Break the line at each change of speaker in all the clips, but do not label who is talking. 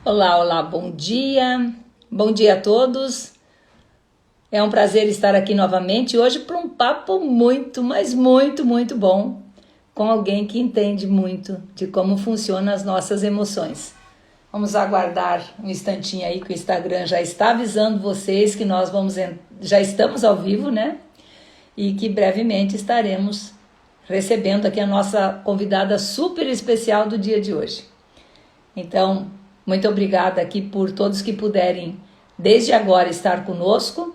Olá, olá, bom dia. Bom dia a todos. É um prazer estar aqui novamente hoje para um papo muito, mas muito, muito bom com alguém que entende muito de como funcionam as nossas emoções. Vamos aguardar um instantinho aí que o Instagram já está avisando vocês que nós já estamos ao vivo, né? E que brevemente estaremos recebendo aqui a nossa convidada super especial do dia de hoje. Então, muito obrigada aqui por todos que puderem, desde agora, estar conosco.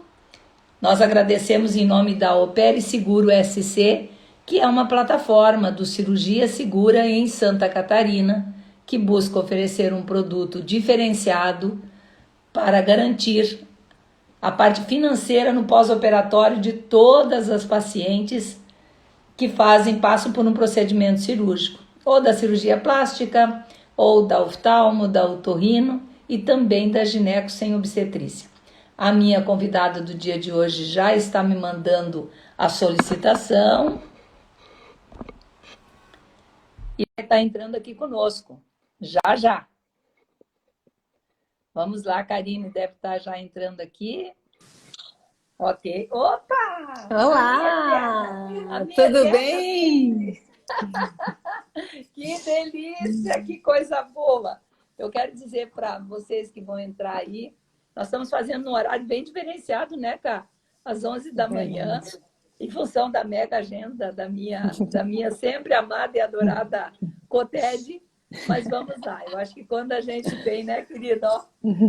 Nós agradecemos em nome da Opere Seguro SC, que é uma plataforma do Cirurgia Segura em Santa Catarina, que busca oferecer um produto diferenciado para garantir a parte financeira no pós-operatório de todas as pacientes que passam por um procedimento cirúrgico, ou da cirurgia plástica, ou da oftalmo, da otorrino e também da gineco sem obstetrícia. A minha convidada do dia de hoje já está me mandando a solicitação e vai estar entrando aqui conosco, já já. Vamos lá, Karine deve estar já entrando aqui. Ok. Opa!
Olá,
A minha
tudo
eterna.
bem?
Que delícia, que coisa boa! Eu quero dizer para vocês que vão entrar aí, nós estamos fazendo um horário bem diferenciado, né, Cá? Às 11
É
da manhã,
verdade.
em função da mega agenda da minha sempre amada e adorada Coted. Mas vamos lá, eu acho que quando a gente tem, né, querido? Ó,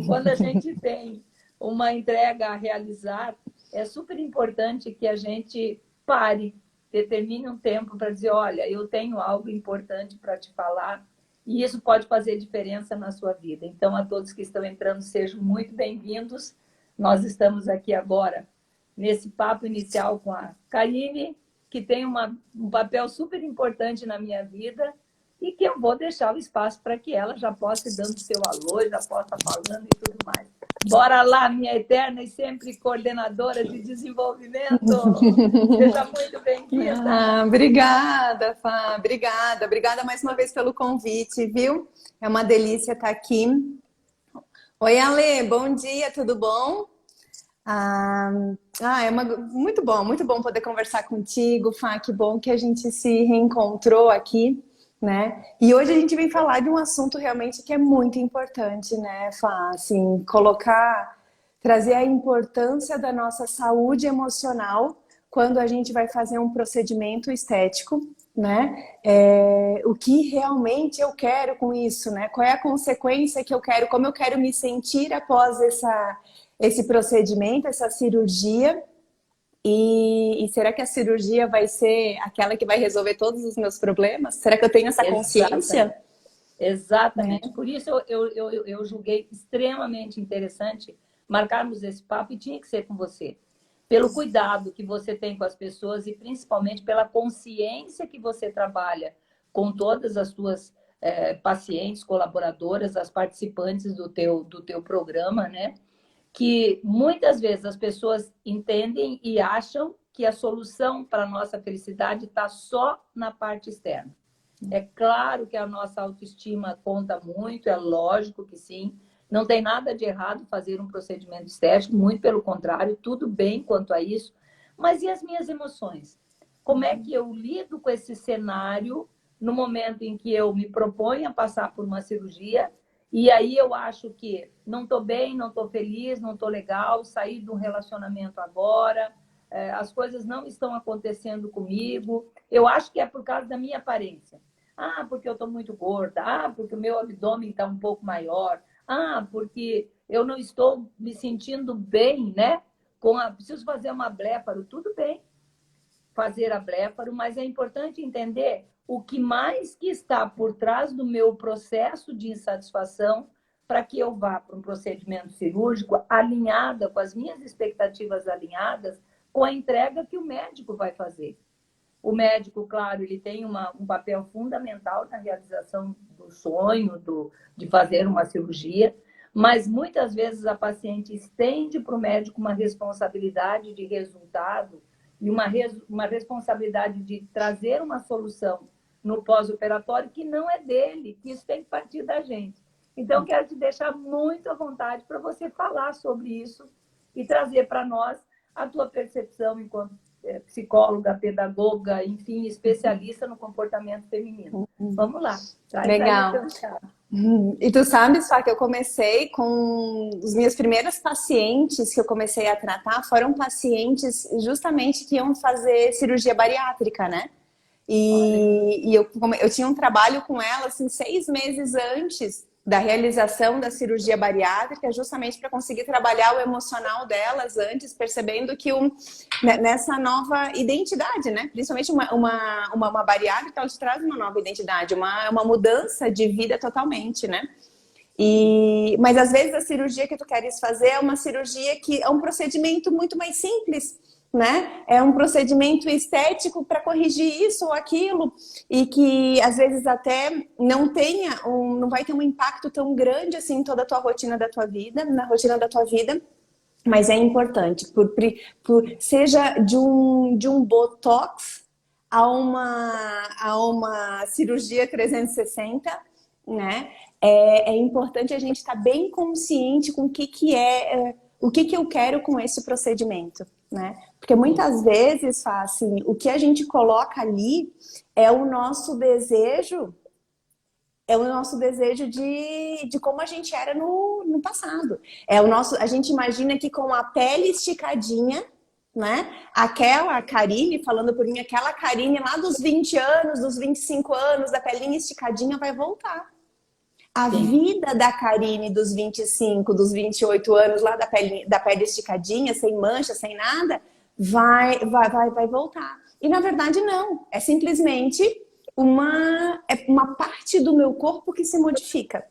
quando a gente tem uma entrega a realizar, é super importante que a gente pare, determine um tempo para dizer, olha, eu tenho algo importante para te falar e isso pode fazer diferença na sua vida. Então, a todos que estão entrando, sejam muito bem-vindos. Nós estamos aqui agora nesse papo inicial com a Karine, que tem um papel super importante na minha vida e que eu vou deixar o espaço para que ela já possa ir dando seu alô, já possa falando e tudo mais. Bora lá, minha eterna e sempre coordenadora de desenvolvimento. Seja muito bem-vinda.
Obrigada, Fá, obrigada mais uma vez pelo convite, viu? É uma delícia estar aqui. Oi, Ale, bom dia, tudo bom? Ah, muito bom poder conversar contigo, Fá, que bom que a gente se reencontrou aqui, né? E hoje a gente vem falar de um assunto realmente que é muito importante, né, Fá? Assim, trazer a importância da nossa saúde emocional quando a gente vai fazer um procedimento estético, né? O que realmente eu quero com isso, né? Qual é a consequência que eu quero, como eu quero me sentir após esse procedimento, essa cirurgia. E será que a cirurgia vai ser aquela que vai resolver todos os meus problemas? Será que eu tenho essa consciência?
Exatamente. Exatamente. Por isso eu julguei extremamente interessante marcarmos esse papo e tinha que ser com você. Pelo cuidado que você tem com as pessoas e principalmente pela consciência que você trabalha com todas as suas pacientes, colaboradoras, as participantes do teu programa, né? Que muitas vezes as pessoas entendem e acham que a solução para a nossa felicidade está só na parte externa. É claro que a nossa autoestima conta muito, é lógico que sim. Não tem nada de errado fazer um procedimento estético, muito pelo contrário, tudo bem quanto a isso. Mas e as minhas emoções? Como é que eu lido com esse cenário no momento em que eu me proponho a passar por uma cirurgia e aí eu acho que não estou bem, não estou feliz, não estou legal, saí de um relacionamento agora, as coisas não estão acontecendo comigo. Eu acho que é por causa da minha aparência. Ah, porque eu estou muito gorda. Ah, porque o meu abdômen está um pouco maior. Ah, porque eu não estou me sentindo bem, né? Preciso fazer uma bléparo. Tudo bem fazer a bléparo, mas é importante entender o que mais que está por trás do meu processo de insatisfação para que eu vá para um procedimento cirúrgico alinhada, com as minhas expectativas alinhadas, com a entrega que o médico vai fazer. O médico, claro, ele tem um papel fundamental na realização do sonho, de fazer uma cirurgia, mas muitas vezes a paciente estende para o médico uma responsabilidade de resultado e uma responsabilidade de trazer uma solução no pós-operatório que não é dele, que isso tem que partir da gente. Então, quero te deixar muito à vontade para você falar sobre isso e trazer para nós a tua percepção enquanto psicóloga, pedagoga, enfim, especialista no comportamento feminino. Vamos lá, traz
Legal.
aí o teu recado.
E tu sabes, Fá, que eu comecei com os meus primeiros pacientes que eu comecei a tratar foram pacientes justamente que iam fazer cirurgia bariátrica, né? E eu tinha um trabalho com ela assim, 6 meses antes da realização da cirurgia bariátrica, justamente para conseguir trabalhar o emocional delas antes, percebendo que nessa nova identidade, né? Principalmente uma bariátrica, ela te traz uma nova identidade, uma mudança de vida totalmente, né? Mas às vezes a cirurgia que tu queres fazer é uma cirurgia que é um procedimento muito mais simples, né? É um procedimento estético para corrigir isso ou aquilo e que às vezes até não vai ter um impacto tão grande assim em toda a tua rotina da tua vida, na rotina da tua vida, mas é importante, seja de um botox a uma cirurgia 360, né? É importante a gente estar bem consciente com o que eu quero com esse procedimento, né? Porque muitas vezes, assim, o que a gente coloca ali é o nosso desejo de como a gente era no passado. A gente imagina que com a pele esticadinha, né? Aquela Karine, falando por mim, aquela Karine lá dos 20 anos, dos 25 anos, da pelinha esticadinha vai voltar. A vida da Karine dos 25, dos 28 anos, lá da pele esticadinha, sem mancha, sem nada, vai voltar. E na verdade não, é simplesmente uma parte do meu corpo que se modifica,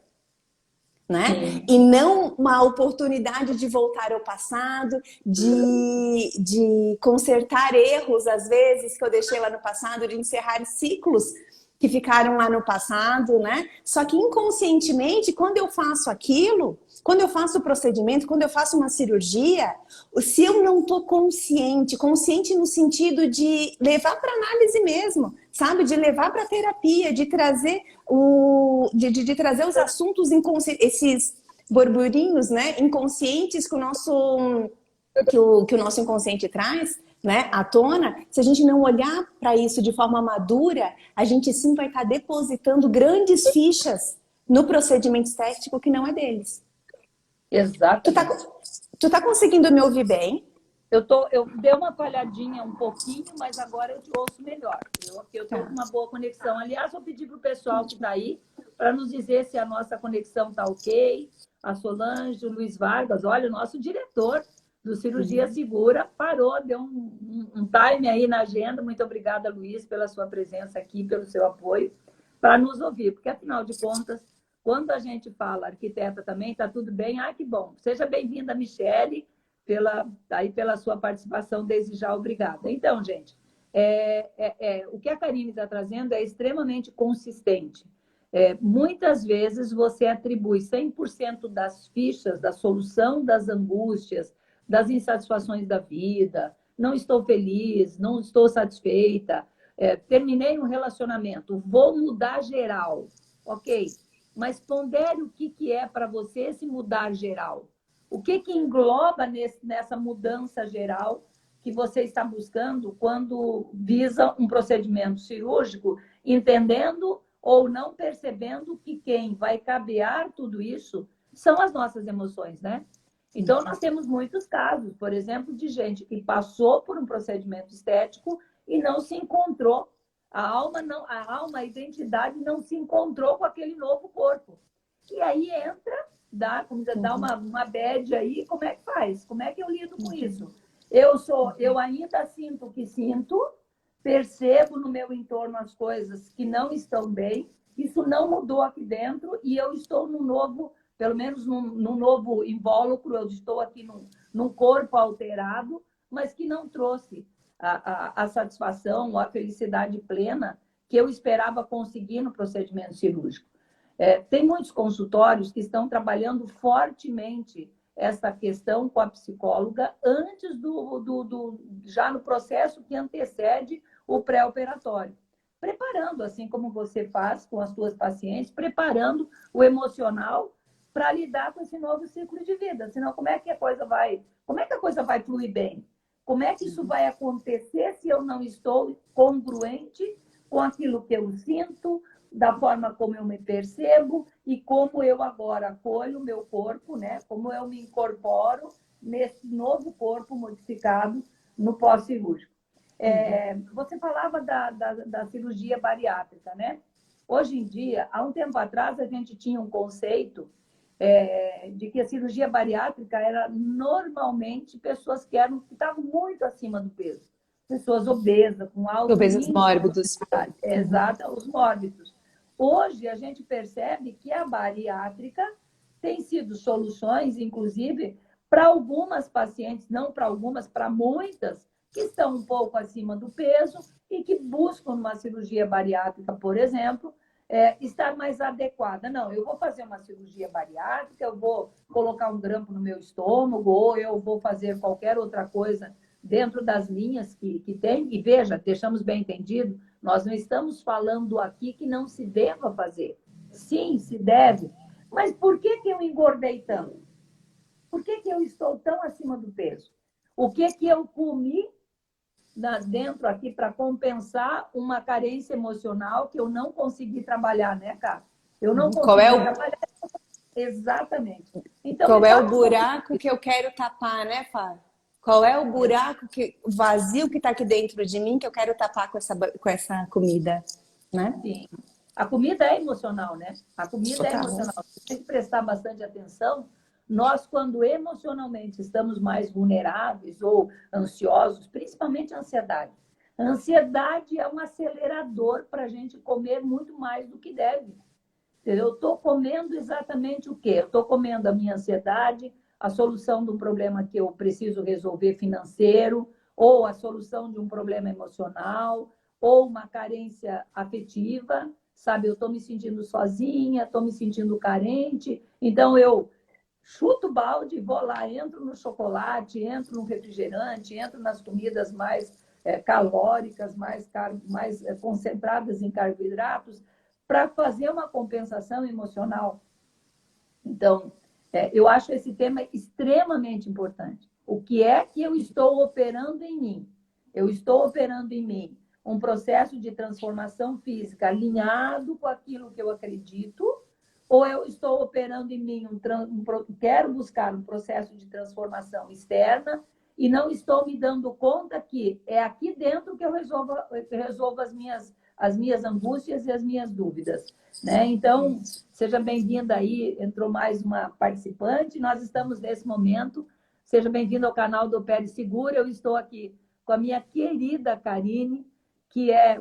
né? E não uma oportunidade de voltar ao passado, de consertar erros, às vezes, que eu deixei lá no passado, de encerrar ciclos que ficaram lá no passado, né? Só que inconscientemente, quando eu faço aquilo, quando eu faço o procedimento, quando eu faço uma cirurgia, se eu não tô consciente no sentido de levar para análise mesmo, sabe? De levar para terapia, de trazer de trazer os assuntos inconscientes, esses burburinhos, né, inconscientes que o nosso inconsciente traz, né, à tona. Se a gente não olhar para isso de forma madura, a gente sim vai estar depositando grandes fichas no procedimento estético que não é deles.
Exato.
Tu tá conseguindo me ouvir bem?
Eu dei uma falhadinha um pouquinho, mas agora eu te ouço melhor. Eu estou com uma boa conexão. Aliás, vou pedir para o pessoal que está aí para nos dizer se a nossa conexão está ok. A Solange, o Luiz Vargas, olha, o nosso diretor do Cirurgia Segura parou, deu um time aí na agenda. Muito obrigada, Luiz, pela sua presença aqui, pelo seu apoio, para nos ouvir. Porque, afinal de contas, quando a gente fala arquiteta também, está tudo bem? Ah, que bom. Seja bem-vinda, Michele, pela sua participação, desde já, obrigada. Então, gente, o que a Karine está trazendo é extremamente consistente. Muitas vezes você atribui 100% das fichas, da solução das angústias, das insatisfações da vida, não estou feliz, não estou satisfeita, terminei um relacionamento, vou mudar geral, ok? Mas pondere o que é para você esse mudar geral. O que engloba nessa mudança geral que você está buscando quando visa um procedimento cirúrgico, entendendo ou não percebendo que quem vai cabear tudo isso são as nossas emoções, né? Então, nós temos muitos casos, por exemplo, de gente que passou por um procedimento estético e não se encontrou. A identidade não se encontrou com aquele novo corpo. E aí entra dá uma bad aí, como é que faz? Como é que eu lido com isso? Eu ainda sinto o que sinto, percebo no meu entorno as coisas que não estão bem, isso não mudou aqui dentro e eu estou num novo, pelo menos num novo invólucro, eu estou aqui num corpo alterado, mas que não trouxe a satisfação, a felicidade plena que eu esperava conseguir no procedimento cirúrgico. Tem muitos consultórios que estão trabalhando fortemente essa questão com a psicóloga antes já no processo que antecede o pré-operatório. Preparando, assim como você faz com as suas pacientes, preparando o emocional para lidar com esse novo ciclo de vida. Senão, como é que a coisa vai fluir bem? Como é que isso vai acontecer se eu não estou congruente com aquilo que eu sinto, da forma como eu me percebo e como eu agora acolho o meu corpo, né? Como eu me incorporo nesse novo corpo modificado no pós-cirúrgico. Você falava da cirurgia bariátrica, né? Hoje em dia, há um tempo atrás, a gente tinha um conceito de que a cirurgia bariátrica era normalmente pessoas que estavam muito acima do peso. Pessoas obesas, com alto
Obesos
índice de
mórbidos.
obesidade. Exato, os mórbidos. Hoje, a gente percebe que a bariátrica tem sido soluções, inclusive, para algumas pacientes, não para algumas, para muitas, que estão um pouco acima do peso e que buscam uma cirurgia bariátrica, por exemplo, estar mais adequada. Não, eu vou fazer uma cirurgia bariátrica, eu vou colocar um grampo no meu estômago, ou eu vou fazer qualquer outra coisa dentro das linhas que tem. E veja, deixamos bem entendido, nós não estamos falando aqui que não se deva fazer. Sim, se deve. Mas por que eu engordei tanto? Por que eu estou tão acima do peso? O que eu comi dentro aqui para compensar uma carência emocional que eu não consegui trabalhar, né, Cá? Eu não consegui trabalhar. Exatamente. Então,
qual é o buraco que eu quero tapar, né, Fá? Qual é o buraco vazio que está aqui dentro de mim que eu quero tapar com essa comida, né?
Sim. A comida é emocional, né? A comida é emocional. Você tem que prestar bastante atenção. Nós, quando emocionalmente estamos mais vulneráveis ou ansiosos, principalmente a ansiedade. A ansiedade é um acelerador para a gente comer muito mais do que deve. Eu estou comendo exatamente o quê? Eu estou comendo a minha ansiedade, a solução de um problema que eu preciso resolver financeiro, ou a solução de um problema emocional, ou uma carência afetiva, sabe? Eu estou me sentindo sozinha, estou me sentindo carente, então eu chuto balde, vou lá, entro no chocolate, entro no refrigerante, entro nas comidas mais calóricas, mais concentradas em carboidratos, para fazer uma compensação emocional. Então, eu acho esse tema extremamente importante. O que é que eu estou operando em mim? Eu estou operando em mim um processo de transformação física alinhado com aquilo que eu acredito, ou eu estou operando em mim, quero buscar um processo de transformação externa e não estou me dando conta que é aqui dentro que eu resolvo as minhas angústias e as minhas dúvidas, né? Então, seja bem-vinda aí, entrou mais uma participante, nós estamos nesse momento, seja bem-vinda ao canal do Opere Segura, eu estou aqui com a minha querida Karine, que é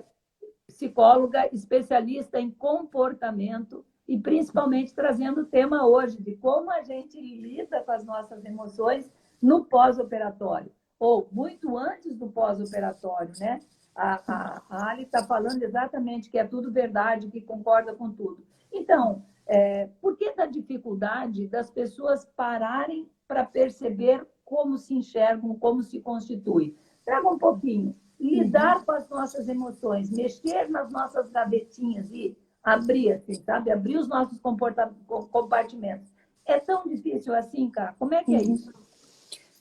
psicóloga, especialista em comportamento, e principalmente trazendo o tema hoje de como a gente lida com as nossas emoções no pós-operatório, ou muito antes do pós-operatório, né? A Ali está falando exatamente que é tudo verdade, que concorda com tudo. Então, por que da dificuldade das pessoas pararem para perceber como se enxergam, como se constitui? Traga um pouquinho. Lidar com as nossas emoções, mexer nas nossas gavetinhas e abrir, assim, sabe? Abrir os nossos compartimentos. É tão difícil assim, cara? Como é que é isso?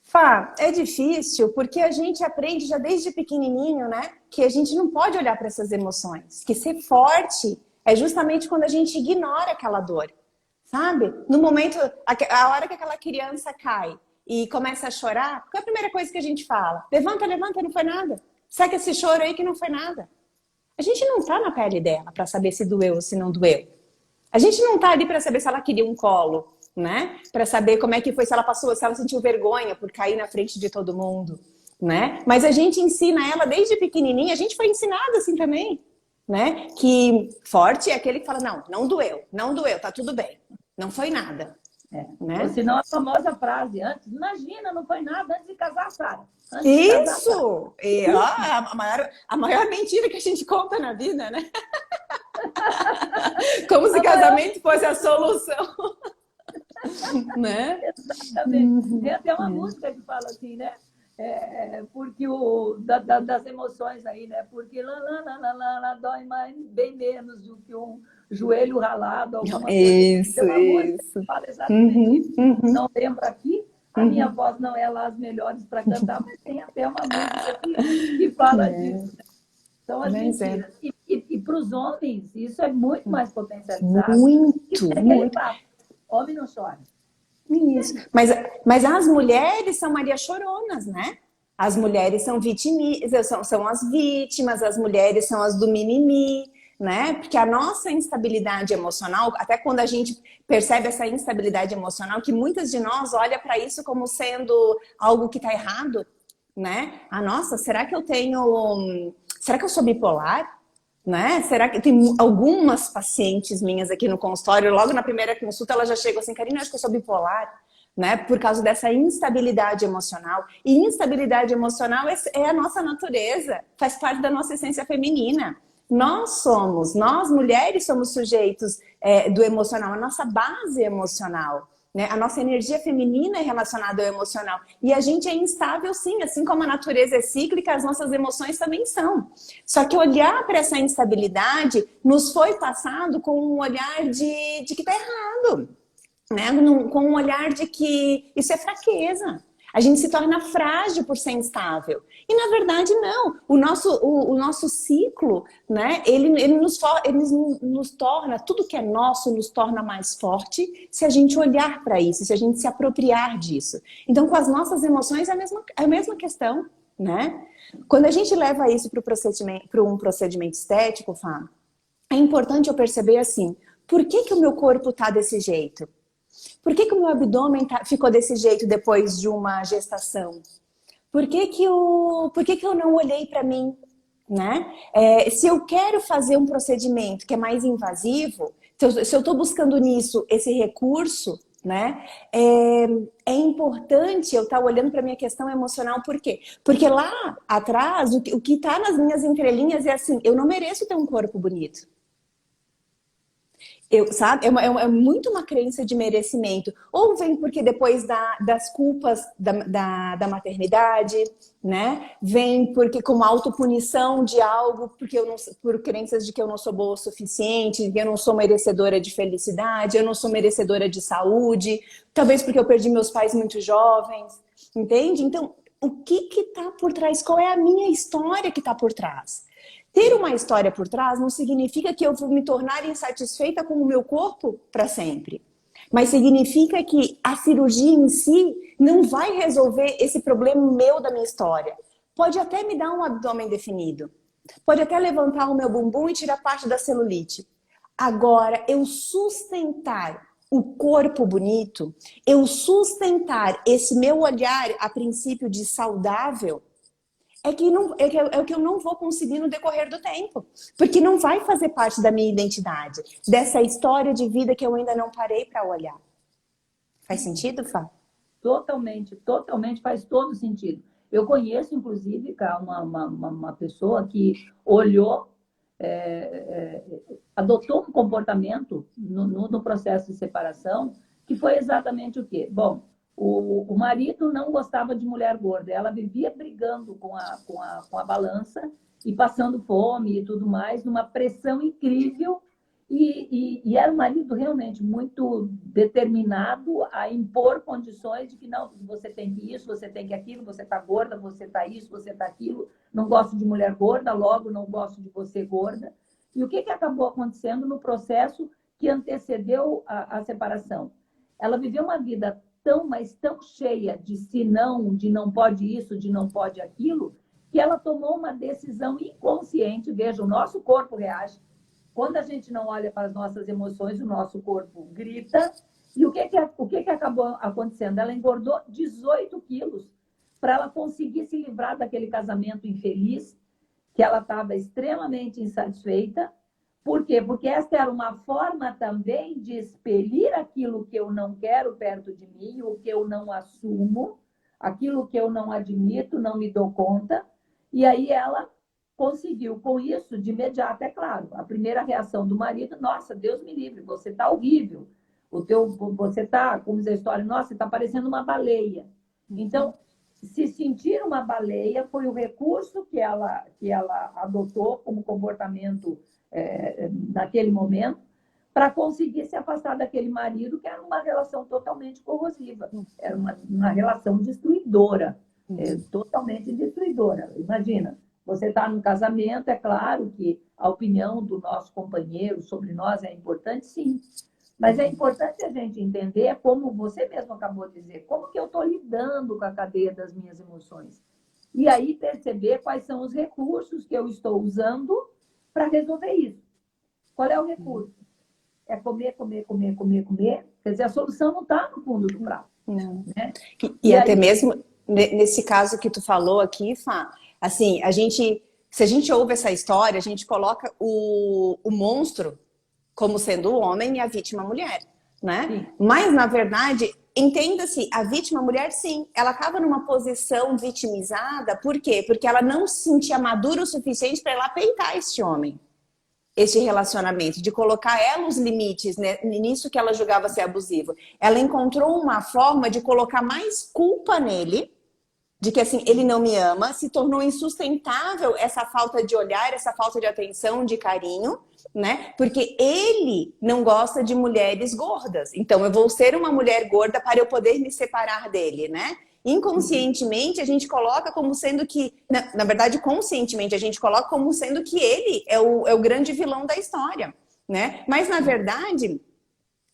Fá, é difícil porque a gente aprende já desde pequenininho, né? Que a gente não pode olhar para essas emoções. Que ser forte é justamente quando a gente ignora aquela dor, sabe? No momento, a hora que aquela criança cai e começa a chorar, qual é a primeira coisa que a gente fala? Levanta, levanta, não foi nada. Segue esse choro aí que não foi nada. A gente não tá na pele dela para saber se doeu ou se não doeu. A gente não tá ali para saber se ela queria um colo, né? Para saber como é que foi, se ela passou, se ela sentiu vergonha por cair na frente de todo mundo, né? Mas a gente ensina ela desde pequenininha, a gente foi ensinado assim também, né? Que forte é aquele que fala, não doeu, não doeu, tá tudo bem, não foi nada. Né?
Ou senão a famosa frase, antes, imagina, não foi nada antes de casar, Sara.
Isso! A maior mentira que a gente conta na vida, né? Como se casamento fosse a solução. Né?
Exatamente. Tem até uma música que fala assim, né? porque das emoções aí, né? Porque lá, dói mais, bem menos do que um joelho ralado, alguma coisa assim. Tem
Isso,
uma música que
isso.
fala exatamente isso.
Uhum, uhum,
Não lembro aqui, a minha
uhum.
voz não é lá as melhores para cantar, mas tem até uma música que fala disso. São as
Mas é
mentiras. E para os homens, isso é muito mais potencializado. E
muito,
tem aquele
muito.
papo: homem não chora.
Isso. Mas as mulheres são Maria Choronas, né? As mulheres são são as vítimas, as mulheres são as do mimimi, né? Porque a nossa instabilidade emocional, até quando a gente percebe essa instabilidade emocional, que muitas de nós olha para isso como sendo algo que está errado, né? Ah, nossa, será que eu tenho. Será que eu sou bipolar? Né? Será que tem algumas pacientes minhas aqui no consultório, logo na primeira consulta, ela já chegou assim, Karina, acho que eu sou bipolar, né? Por causa dessa instabilidade emocional. E instabilidade emocional é a nossa natureza, faz parte da nossa essência feminina. Nós mulheres somos sujeitos do emocional, a nossa base emocional. Né? A nossa energia feminina é relacionada ao emocional. E a gente é instável, sim. Assim como a natureza é cíclica, as nossas emoções também são. Só que olhar para essa instabilidade nos foi passado com um olhar de que está errado. Né? Com um olhar de que isso é fraqueza. A gente se torna frágil por ser instável. E na verdade, não. O nosso ciclo, né? Ele nos torna, tudo que é nosso nos torna mais forte se a gente olhar para isso, se a gente se apropriar disso. Então, com as nossas emoções é a mesma questão, né? Quando a gente leva isso para um procedimento estético, Fá, é importante eu perceber assim, por que o meu corpo está desse jeito? Por que o meu abdômen ficou desse jeito depois de uma gestação? Por que eu não olhei para mim? Né? Se eu quero fazer um procedimento que é mais invasivo, se eu estou buscando nisso esse recurso, né? É importante eu estar olhando para a minha questão emocional, por quê? Porque lá atrás, o que está nas minhas entrelinhas é assim, eu não mereço ter um corpo bonito. Sabe? É muito uma crença de merecimento. Ou vem porque depois das culpas da maternidade, né? Vem porque como autopunição de algo, porque por crenças de que eu não sou boa o suficiente, que eu não sou merecedora de felicidade, eu não sou merecedora de saúde, talvez porque eu perdi meus pais muito jovens, entende? Então, o que está por trás? Qual é a minha história que está por trás? Ter uma história por trás não significa que eu vou me tornar insatisfeita com o meu corpo para sempre. Mas significa que a cirurgia em si não vai resolver esse problema meu da minha história. Pode até me dar um abdômen definido. Pode até levantar o meu bumbum e tirar parte da celulite. Agora, eu sustentar o corpo bonito, eu sustentar esse meu olhar a princípio de saudável, é o que eu não vou conseguir no decorrer do tempo. Porque não vai fazer parte da minha identidade, dessa história de vida que eu ainda não parei para olhar. Faz sentido, Fá?
Totalmente, totalmente, faz todo sentido. Eu conheço, inclusive, cá, uma pessoa que olhou, adotou um comportamento no processo de separação, que foi exatamente o quê? Bom, o marido não gostava de mulher gorda, ela vivia brigando com a balança e passando fome e tudo mais, numa pressão incrível. E era um marido realmente muito determinado a impor condições de que não, você tem que isso, você tem que aquilo, você está gorda, você está isso, você está aquilo, não gosto de mulher gorda, logo não gosto de você gorda. E o que acabou acontecendo no processo que antecedeu a separação? Ela viveu uma vida tão, mas tão cheia de se não, de não pode isso, de não pode aquilo, que ela tomou uma decisão inconsciente. Veja, o nosso corpo reage. Quando a gente não olha para as nossas emoções, o nosso corpo grita. E o que acabou acontecendo? Ela engordou 18 quilos para ela conseguir se livrar daquele casamento infeliz, que ela estava extremamente insatisfeita. Por quê? Porque esta era uma forma também de expelir aquilo que eu não quero perto de mim, o que eu não assumo, aquilo que eu não admito, não me dou conta. E aí ela conseguiu com isso de imediato, é claro. A primeira reação do marido: nossa, Deus me livre, você está horrível. Você está, como diz a história, nossa, você está parecendo uma baleia. Então, se sentir uma baleia foi o recurso que ela adotou como comportamento naquele momento para conseguir se afastar daquele marido que era uma relação totalmente corrosiva, era uma relação destruidora, totalmente destruidora. Imagina, você está num casamento, é claro que a opinião do nosso companheiro sobre nós é importante, sim, mas é importante a gente entender, como você mesmo acabou de dizer, como que eu estou lidando com a cadeia das minhas emoções. E aí perceber quais são os recursos que eu estou usando para resolver isso. Qual é o recurso? É comer, comer, comer, comer, comer. Quer dizer, a solução não está no fundo do prato.
Não.
Né?
E até aí... mesmo nesse caso que tu falou aqui, Fá, assim, se a gente ouve essa história, a gente coloca o monstro como sendo o homem e a vítima mulher, né? Sim. Mas, na verdade, entenda-se, a vítima mulher, sim, ela estava numa posição vitimizada, por quê? Porque ela não se sentia madura o suficiente para ela peitar este homem, este relacionamento, de colocar ela os limites, né, nisso que ela julgava ser abusivo. Ela encontrou uma forma de colocar mais culpa nele, de que assim, ele não me ama, se tornou insustentável essa falta de olhar, essa falta de atenção, de carinho, né? Porque ele não gosta de mulheres gordas. Então eu vou ser uma mulher gorda para eu poder me separar dele, né? Inconscientemente a gente coloca como sendo que, na verdade conscientemente a gente coloca como sendo que ele é o grande vilão da história, né? Mas na verdade,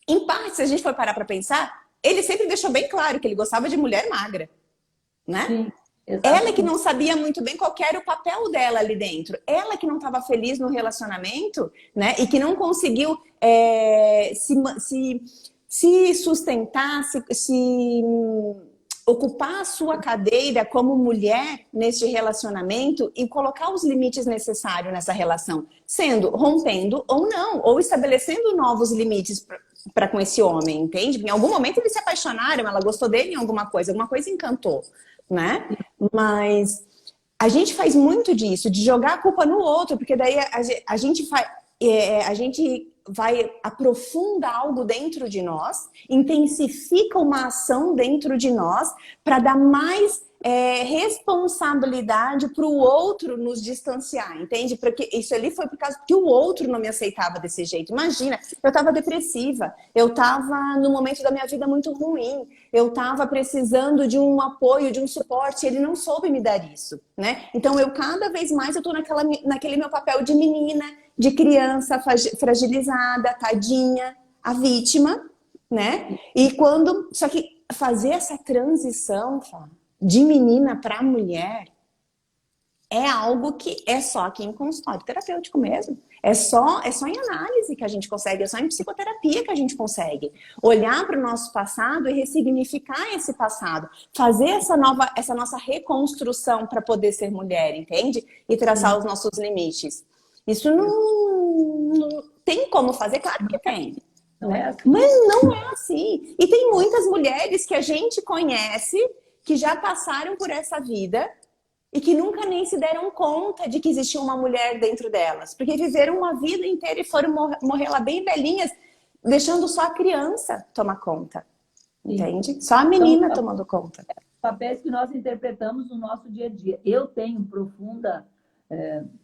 em parte, se a gente for parar para pensar, ele sempre deixou bem claro que ele gostava de mulher magra. Né? Sim, ela que não sabia muito bem qual era o papel dela ali dentro. Ela que não estava feliz no relacionamento, né? E que não conseguiu se sustentar, se ocupar a sua cadeira como mulher neste relacionamento e colocar os limites necessários nessa relação, sendo rompendo ou não, ou estabelecendo novos limites para com esse homem, entende? Em algum momento eles se apaixonaram, ela gostou dele em alguma coisa encantou, né? Mas a gente faz muito disso, de jogar a culpa no outro, porque daí a gente vai aprofunda algo dentro de nós, intensifica uma ação dentro de nós para dar mais responsabilidade para o outro nos distanciar, entende? Porque isso ali foi por causa que o outro não me aceitava desse jeito. Imagina, eu estava depressiva, eu estava num momento da minha vida muito ruim, eu estava precisando de um apoio, de um suporte, ele não soube me dar isso, né? Então eu cada vez mais eu tô naquele meu papel de menina, de criança fragilizada, tadinha, a vítima, né? Só que fazer essa transição, de menina para mulher é algo que é só aqui em consultório terapêutico mesmo. É só em análise que a gente consegue, é só em psicoterapia que a gente consegue olhar para o nosso passado e ressignificar esse passado, fazer essa nossa reconstrução para poder ser mulher, entende? E traçar os nossos limites. Isso não tem como fazer, claro que tem. Né? Mas não é assim. E tem muitas mulheres que a gente conhece que já passaram por essa vida e que nunca nem se deram conta de que existia uma mulher dentro delas. Porque viveram uma vida inteira e foram morrer lá bem velhinhas, deixando só a criança tomar conta. Entende? Só a menina tomando conta.
Papéis que nós interpretamos no nosso dia a dia. Eu tenho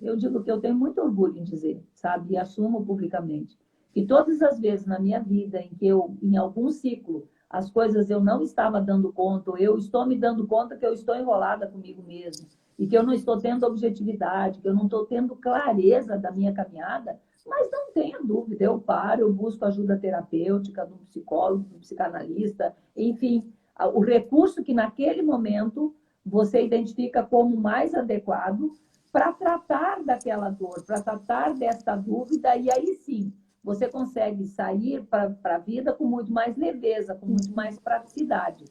eu digo que eu tenho muito orgulho em dizer, sabe? E assumo publicamente. Que todas as vezes na minha vida em que em algum ciclo, as coisas eu não estava dando conta, eu estou me dando conta que eu estou enrolada comigo mesma, e que eu não estou tendo objetividade, que eu não estou tendo clareza da minha caminhada, mas não tenha dúvida, eu paro, eu busco ajuda terapêutica, do psicólogo, do psicanalista, enfim, o recurso que naquele momento você identifica como mais adequado para tratar daquela dor, para tratar desta dúvida, e aí sim, você consegue sair para a vida com muito mais leveza, com muito mais praticidade.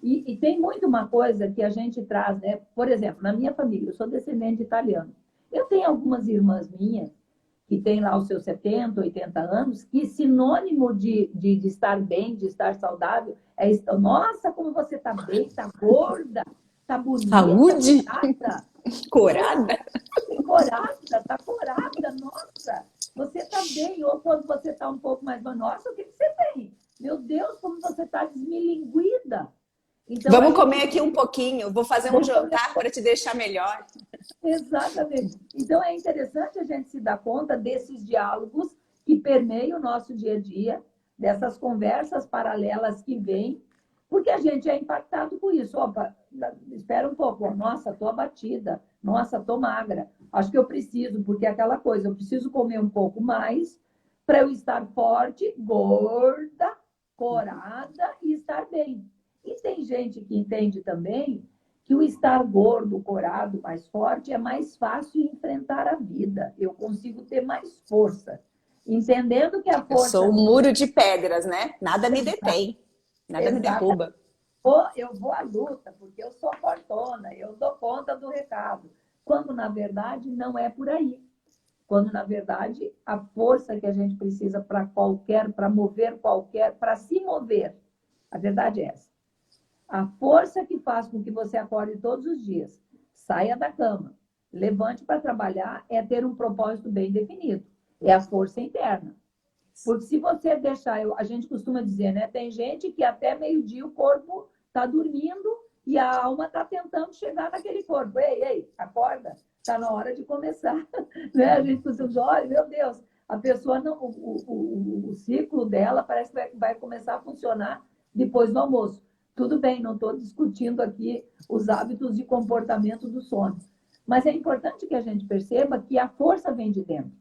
E tem muito uma coisa que a gente traz, né? Por exemplo, na minha família, eu sou descendente de italiano. Eu tenho algumas irmãs minhas que têm lá os seus 70, 80 anos, que sinônimo de estar bem, de estar saudável, é isso. Nossa, como você está bem, está gorda, está bonita.
Saúde!
Corada. Corada, está corada, nossa. Você está bem, ou quando você está um pouco mais... Nossa, o que você tem? Meu Deus, como você está desmilinguida. Então,
Vamos comer aqui um pouquinho, vou fazer um
vamos
jantar para te deixar melhor.
Exatamente. Então, é interessante a gente se dar conta desses diálogos que permeiam o nosso dia a dia, dessas conversas paralelas que vêm, porque a gente é impactado com isso. Opa, espera um pouco. Nossa, estou abatida. Nossa, estou magra. Acho que eu preciso, porque é aquela coisa, eu preciso comer um pouco mais para eu estar forte, gorda, corada e estar bem. E tem gente que entende também que o estar gordo, corado, mais forte é mais fácil enfrentar a vida. Eu consigo ter mais força. Entendendo que a
Eu
força...
sou um muro de pedras, né? Nada me detém, nada me derruba.
Eu vou à luta, porque eu sou fortona, eu dou conta do recado. Quando, na verdade, não é por aí. Quando, na verdade, a força que a gente precisa para mover qualquer, para se mover, a verdade é essa. A força que faz com que você acorde todos os dias, saia da cama, levante para trabalhar, é ter um propósito bem definido. É a força interna. Porque se você deixar, a gente costuma dizer, né? Tem gente que até meio-dia o corpo está dormindo e a alma está tentando chegar naquele corpo. Ei, acorda, está na hora de começar. Né? A gente costuma dizer, olha, meu Deus, a pessoa não, o ciclo dela parece que vai começar a funcionar depois do almoço. Tudo bem, não estou discutindo aqui os hábitos de comportamento do sono. Mas é importante que a gente perceba que a força vem de dentro.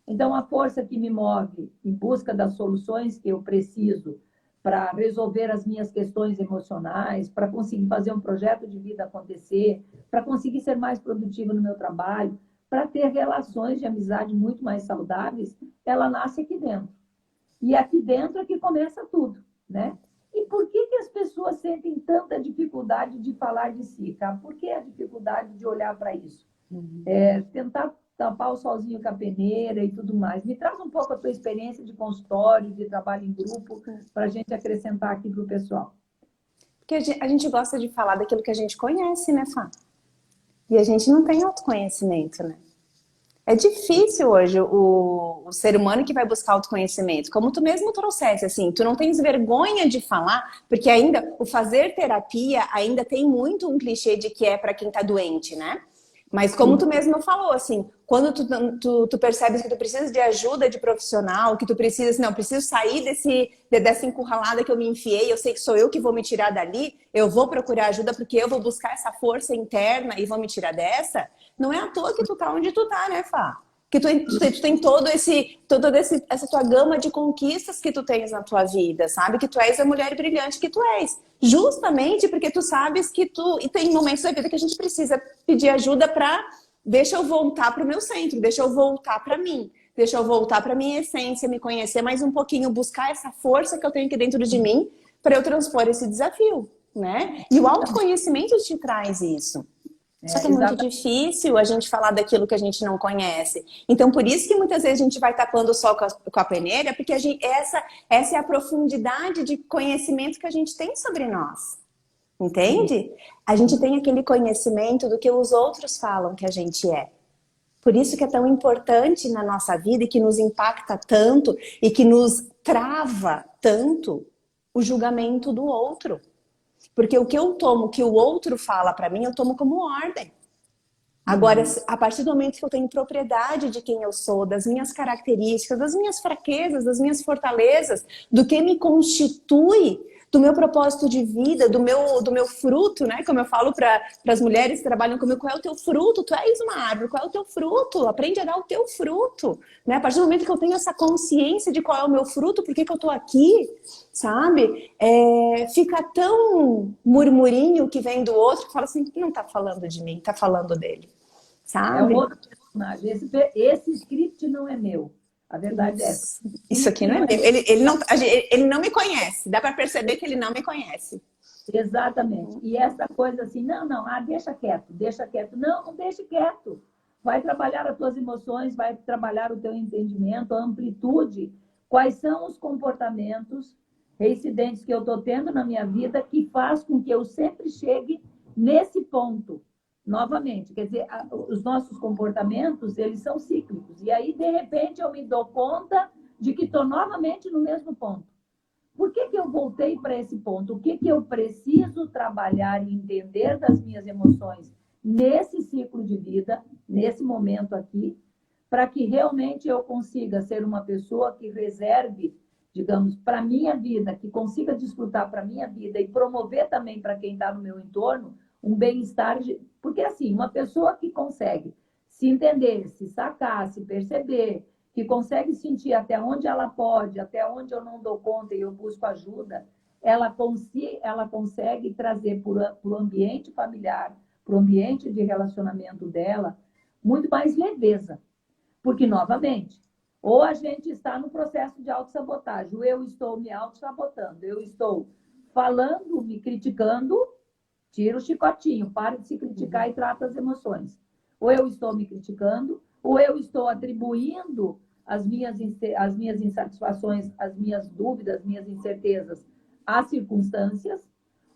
Então, a força que me move em busca das soluções que eu preciso para resolver as minhas questões emocionais, para conseguir fazer um projeto de vida acontecer, para conseguir ser mais produtiva no meu trabalho, para ter relações de amizade muito mais saudáveis, ela nasce aqui dentro. E aqui dentro é que começa tudo, né? E por que as pessoas sentem tanta dificuldade de falar de si, cara? Por que a dificuldade de olhar para isso? Tentar tampar o solzinho com a peneira e tudo mais. Me traz um pouco a tua experiência de consultório, de trabalho em grupo, para a gente acrescentar aqui para o pessoal.
Porque a gente gosta de falar daquilo que a gente conhece, né, Fá? E a gente não tem autoconhecimento, né? É difícil hoje o ser humano que vai buscar autoconhecimento. Como tu mesmo trouxesse, assim, tu não tens vergonha de falar, porque ainda o fazer terapia ainda tem muito um clichê de que é para quem tá doente, né? Mas como tu mesmo falou, assim, quando tu percebes que tu precisas de ajuda de profissional, que tu precisas, não, preciso sair dessa encurralada que eu me enfiei, eu sei que sou eu que vou me tirar dali, eu vou procurar ajuda porque eu vou buscar essa força interna e vou me tirar dessa, não é à toa que tu tá onde tu tá, né, Fá? Que tu tem essa tua gama de conquistas que tu tens na tua vida, sabe? Que tu és a mulher brilhante que tu és. Justamente porque tu sabes que e tem momentos da vida que a gente precisa pedir ajuda para deixa eu voltar para o meu centro, deixa eu voltar para mim, deixa eu voltar para minha essência, me conhecer mais um pouquinho, buscar essa força que eu tenho aqui dentro de mim para eu transpor esse desafio, né? E o autoconhecimento te traz isso. Só que é muito difícil a gente falar daquilo que a gente não conhece. Então, por isso que muitas vezes a gente vai tapando o sol com a peneira, porque essa é a profundidade de conhecimento que a gente tem sobre nós. Entende? A gente tem aquele conhecimento do que os outros falam que a gente é. Por isso que é tão importante na nossa vida e que nos impacta tanto e que nos trava tanto o julgamento do outro. Porque o que eu tomo, que o outro fala para mim, eu tomo como ordem. Agora, a partir do momento que eu tenho propriedade de quem eu sou, das minhas características, das minhas fraquezas, das minhas fortalezas, do que me constitui, do meu propósito de vida, do meu fruto, né? Como eu falo para as mulheres que trabalham comigo, qual é o teu fruto? Tu és uma árvore, qual é o teu fruto? Aprende a dar o teu fruto, né? A partir do momento que eu tenho essa consciência de qual é o meu fruto, por que eu tô aqui, sabe? Fica tão murmurinho que vem do outro que fala assim, não tá falando de mim, tá falando dele, sabe?
É um outro personagem. Esse script não é meu. A verdade é essa.
Isso aqui não é meu. Ele não me conhece. Dá para perceber que ele não me conhece.
Exatamente. E essa coisa assim, não, deixa quieto, deixa quieto. Não deixe quieto. Vai trabalhar as tuas emoções, vai trabalhar o teu entendimento, a amplitude. Quais são os comportamentos reincidentes que eu estou tendo na minha vida que faz com que eu sempre chegue nesse ponto. Novamente, quer dizer, os nossos comportamentos, eles são cíclicos. E aí, de repente, eu me dou conta de que estou novamente no mesmo ponto. por que que eu voltei para esse ponto? O que que eu preciso trabalhar e entender das minhas emoções nesse ciclo de vida, nesse momento aqui, para que realmente eu consiga ser uma pessoa que reserve, digamos, para a minha vida, que consiga desfrutar para a minha vida e promover também para quem está no meu entorno um bem-estar. Porque, assim, uma pessoa que consegue se entender, se sacar, se perceber, que consegue sentir até onde ela pode, até onde eu não dou conta e eu busco ajuda, ela consegue trazer para o ambiente familiar, para o ambiente de relacionamento dela, muito mais leveza. Porque, novamente, ou a gente está no processo de autossabotagem, ou eu estou me autossabotando, eu estou falando, me criticando, tira o chicotinho, para de se criticar e trata as emoções. Ou eu estou me criticando, ou eu estou atribuindo as minhas insatisfações, as minhas dúvidas, as minhas incertezas às circunstâncias,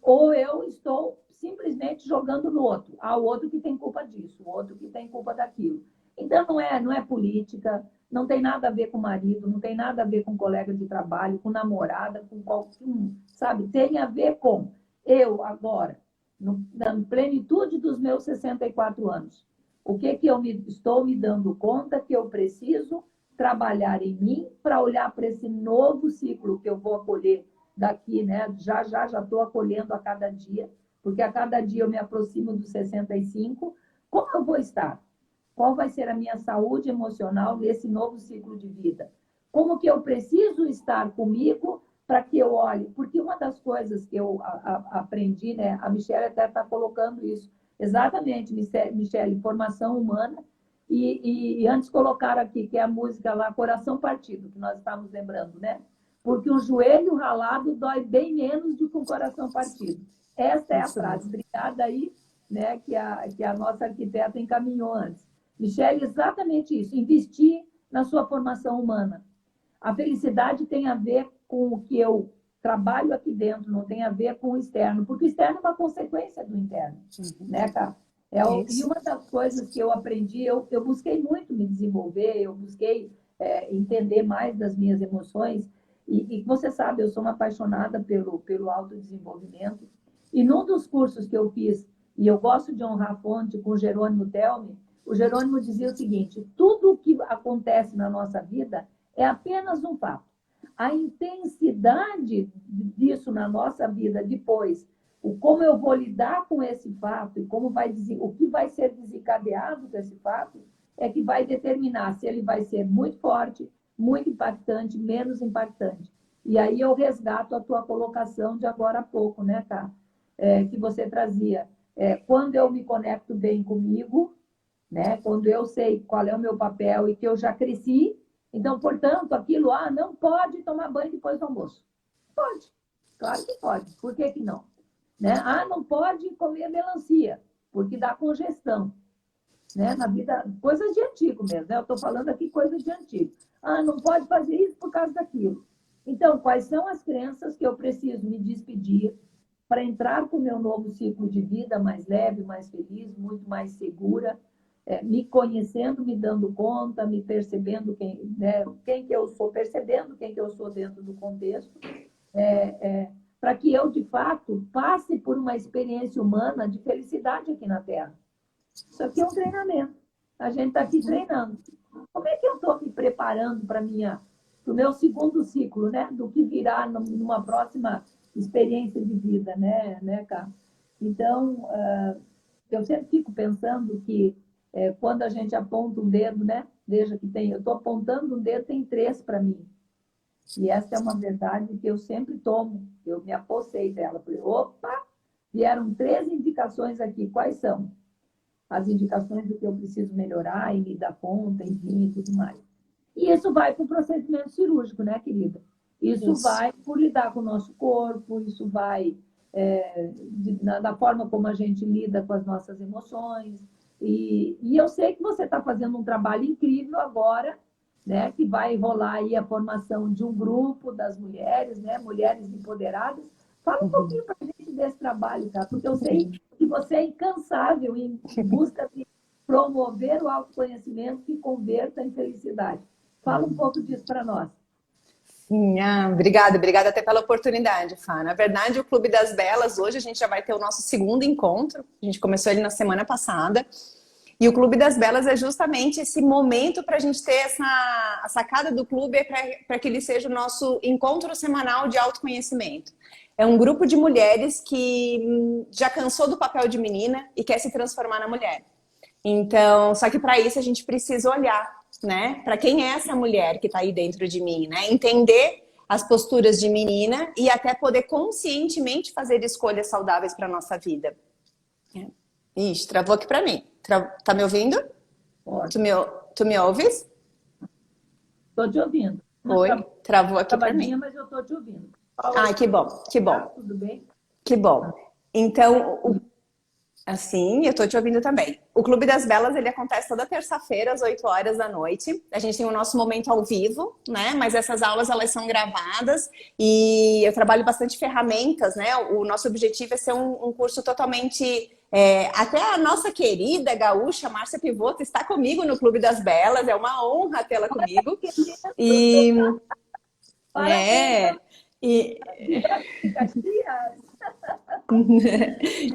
ou eu estou simplesmente jogando no outro. Ah, o outro que tem culpa disso, o outro que tem culpa daquilo. Então, não é política, não tem nada a ver com marido, não tem nada a ver com colega de trabalho, com namorada, com qualquer um, sabe? Tem a ver com eu agora, na plenitude dos meus 64 anos. O que que estou me dando conta que eu preciso trabalhar em mim para olhar para esse novo ciclo que eu vou acolher daqui, né? Já estou acolhendo a cada dia, porque a cada dia eu me aproximo dos 65. Como eu vou estar? Qual vai ser a minha saúde emocional nesse novo ciclo de vida? Como que eu preciso estar comigo para que eu olhe? Porque uma das coisas que eu aprendi, né? A Michelle até está colocando isso. Exatamente, Michelle, formação humana. E antes colocaram aqui, que é a música lá, Coração Partido, que nós estamos lembrando, né? Porque um joelho ralado dói bem menos do que um coração partido. Essa é a frase. Obrigada aí, né, que a nossa arquiteta encaminhou antes. Michelle, exatamente isso, investir na sua formação humana. A felicidade tem a ver com o que eu trabalho aqui dentro, não tem a ver com o externo, porque o externo é uma consequência do interno, né, cara? E uma das coisas que eu aprendi, eu busquei muito me desenvolver, eu busquei entender mais das minhas emoções, e você sabe, eu sou uma apaixonada pelo autodesenvolvimento, e num dos cursos que eu fiz, e eu gosto de honrar a fonte com o Jerônimo Telme, o Jerônimo dizia o seguinte: tudo o que acontece na nossa vida é apenas um fato. A intensidade disso na nossa vida depois, como eu vou lidar com esse fato e o que vai ser desencadeado desse fato, é que vai determinar se ele vai ser muito forte, muito impactante, menos impactante. E aí eu resgato a tua colocação de agora há pouco, né, tá? Que você trazia. Quando eu me conecto bem comigo, né? Quando eu sei qual é o meu papel e que eu já cresci, então, portanto, aquilo, não pode tomar banho depois do almoço. Pode, claro que pode. Por que que não? Né? Não pode comer melancia, porque dá congestão. Né? Na vida, coisas de antigo mesmo, né? Eu estou falando aqui coisas de antigo. Não pode fazer isso por causa daquilo. Então, quais são as crenças que eu preciso me despedir para entrar com o meu novo ciclo de vida mais leve, mais feliz, muito mais segura, me conhecendo, me dando conta, me percebendo quem que eu sou, percebendo quem que eu sou dentro do contexto, para que eu, de fato, passe por uma experiência humana de felicidade aqui na Terra. Isso aqui é um treinamento. A gente está aqui treinando. Como é que eu estou me preparando para o meu segundo ciclo, né? Do que virá numa próxima experiência de vida, né, Cá? Então, eu sempre fico pensando que quando a gente aponta um dedo, né? Veja que eu estou apontando um dedo, tem 3 para mim. E essa é uma verdade que eu sempre tomo. Eu me apossei dela. Falei, opa, vieram 3 indicações aqui. Quais são? As indicações do que eu preciso melhorar e me dar conta, enfim, e tudo mais. E isso vai para o procedimento cirúrgico, né, querida? Isso vai por lidar com o nosso corpo, isso vai da forma como a gente lida com as nossas emoções. E eu sei que você está fazendo um trabalho incrível agora, né, que vai rolar aí a formação de um grupo das mulheres, né, mulheres empoderadas. Fala um pouquinho para a gente desse trabalho, tá? Porque eu sei que você é incansável em busca de promover o autoconhecimento que converta em felicidade. Fala um pouco disso para nós.
Obrigada até pela oportunidade, Fá. Na verdade, o Clube das Belas, hoje a gente já vai ter o nosso segundo encontro. A gente começou ele na semana passada. E o Clube das Belas é justamente esse momento para a gente ter a sacada do clube para que ele seja o nosso encontro semanal de autoconhecimento. É um grupo de mulheres que já cansou do papel de menina e quer se transformar na mulher. Então, só que para isso a gente precisa olhar, né? Para quem é essa mulher que está aí dentro de mim, né? Entender as posturas de menina e até poder conscientemente fazer escolhas saudáveis para nossa vida. Ixi, travou aqui para mim. Tá me ouvindo? Tu me ouves?
Estou te ouvindo.
Oi, travou aqui para mim.
Mas eu estou te ouvindo.
Ah, que bom, que bom.
Tudo bem?
Que bom. Então, assim, eu tô te ouvindo também. O Clube das Belas, ele acontece toda terça-feira, às 8 horas da noite. A gente tem o nosso momento ao vivo, né? Mas essas aulas, elas são gravadas e eu trabalho bastante ferramentas, né? O nosso objetivo é ser um curso totalmente... até a nossa querida gaúcha, Márcia Pivoto, está comigo no Clube das Belas. É uma honra tê-la comigo. E...
Parabéns,
e...
Caxias.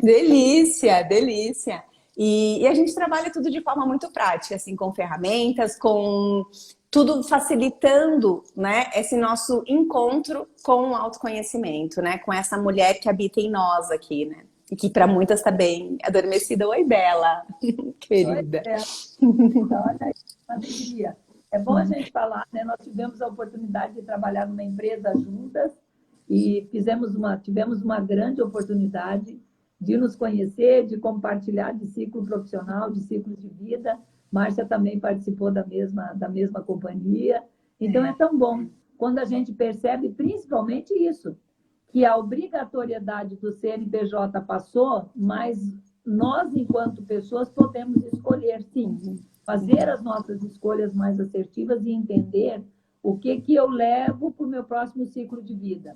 Delícia, delícia. E a gente trabalha tudo de forma muito prática, assim, com ferramentas, com tudo facilitando, né, esse nosso encontro com o autoconhecimento, né, com essa mulher que habita em nós aqui, né, e que para muitas está bem adormecida. Oi, Bela, querida.
Olha aí, uma alegria. É bom a gente falar, né? Nós tivemos a oportunidade de trabalhar numa empresa juntas e tivemos uma grande oportunidade de nos conhecer, de compartilhar de ciclo profissional, de ciclos de vida. Márcia também participou da mesma companhia. Então, é tão bom quando a gente percebe principalmente isso, que a obrigatoriedade do CNPJ passou, mas nós, enquanto pessoas, podemos escolher, sim, fazer as nossas escolhas mais assertivas e entender o que eu levo para o meu próximo ciclo de vida.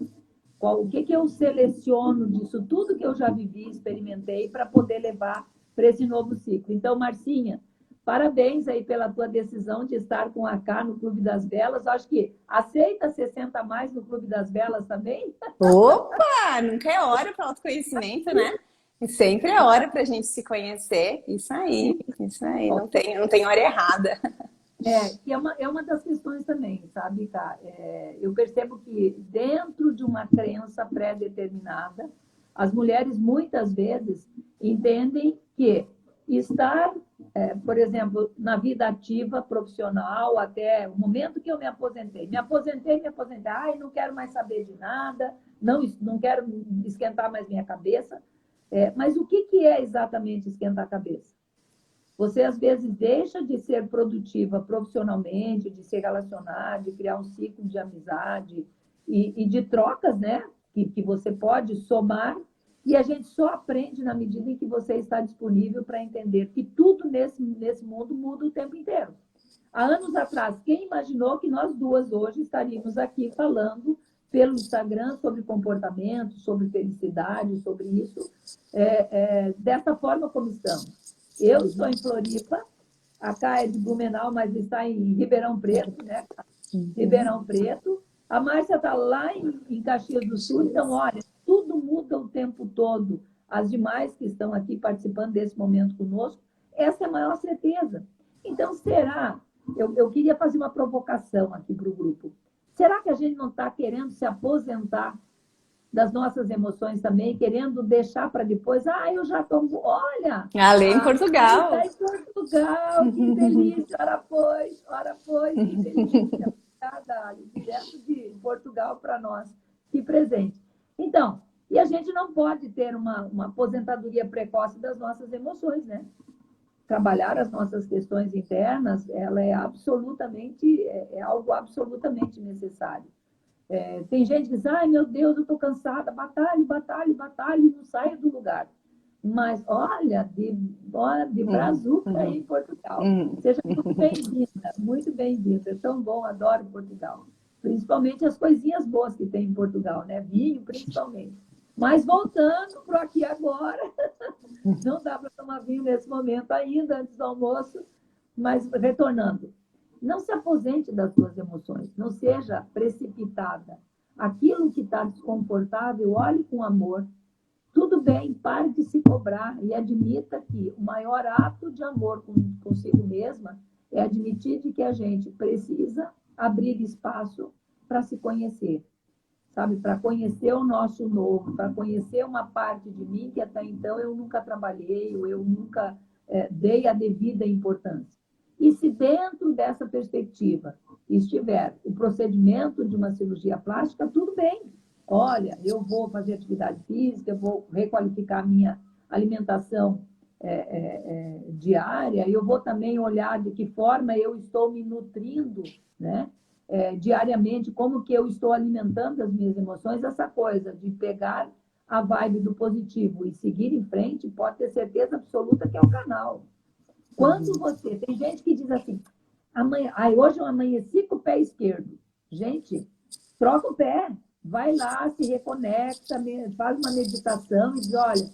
O que eu seleciono disso tudo que eu já vivi, experimentei, para poder levar para esse novo ciclo. Então, Marcinha, parabéns aí pela tua decisão de estar com a K no Clube das Velas. Acho que aceita 60 mais no Clube das Velas também?
Opa! Nunca é hora para autoconhecimento, né? E sempre é hora para a gente se conhecer. Isso aí. Não tem hora errada.
Que é uma das questões também, sabe, Cá? Eu percebo que dentro de uma crença pré-determinada, as mulheres muitas vezes entendem que estar, por exemplo, na vida ativa, profissional, até o momento que eu me aposentei. Ai, não quero mais saber de nada, não quero esquentar mais minha cabeça. Mas o que é exatamente esquentar a cabeça? Você, às vezes, deixa de ser produtiva profissionalmente, de se relacionar, de criar um ciclo de amizade e de trocas, né? Que você pode somar. E a gente só aprende na medida em que você está disponível para entender que tudo nesse mundo muda o tempo inteiro. Há anos atrás, quem imaginou que nós duas hoje estaríamos aqui falando pelo Instagram sobre comportamento, sobre felicidade, sobre isso, dessa forma como estamos? Eu estou em Floripa, a Cá é de Blumenau, mas está em Ribeirão Preto, né? Ribeirão Preto. A Márcia está lá em Caxias do Sul. Então, olha, tudo muda o tempo todo. As demais que estão aqui participando desse momento conosco, essa é a maior certeza. Então, será? Eu queria fazer uma provocação aqui para o grupo. Será que a gente não está querendo se aposentar das nossas emoções também, querendo deixar para depois? Eu já estou... Olha!
Ali em Portugal.
Está em Portugal, que delícia! Ora, pois, que delícia! Obrigada, direto de Portugal para nós. Que presente. Então, e a gente não pode ter uma aposentadoria precoce das nossas emoções, né? Trabalhar as nossas questões internas, ela é algo absolutamente necessário. Tem gente que diz, ai meu Deus, eu estou cansada, batalhe, e não saio do lugar. Mas olha, de Brazuca aí em Portugal. Seja muito bem-vinda. É tão bom, adoro Portugal. Principalmente as coisinhas boas que tem em Portugal, né? Vinho, principalmente. Mas voltando para aqui agora, não dá para tomar vinho nesse momento ainda, antes do almoço, mas retornando. Não se aposente das suas emoções, não seja precipitada. Aquilo que está desconfortável, olhe com amor. Tudo bem, pare de se cobrar e admita que o maior ato de amor consigo mesma é admitir de que a gente precisa abrir espaço para se conhecer, sabe? Para conhecer o nosso novo, para conhecer uma parte de mim que até então eu nunca trabalhei, ou eu nunca dei a devida importância. E se dentro dessa perspectiva estiver o procedimento de uma cirurgia plástica, tudo bem. Olha, eu vou fazer atividade física, eu vou requalificar minha alimentação diária, eu vou também olhar de que forma eu estou me nutrindo, né? Diariamente, como que eu estou alimentando as minhas emoções, essa coisa de pegar a vibe do positivo e seguir em frente, pode ter certeza absoluta que é o canal. Quando você... Tem gente que diz assim, hoje eu amanheci com o pé esquerdo. Gente, troca o pé, vai lá, se reconecta, faz uma meditação e diz, olha,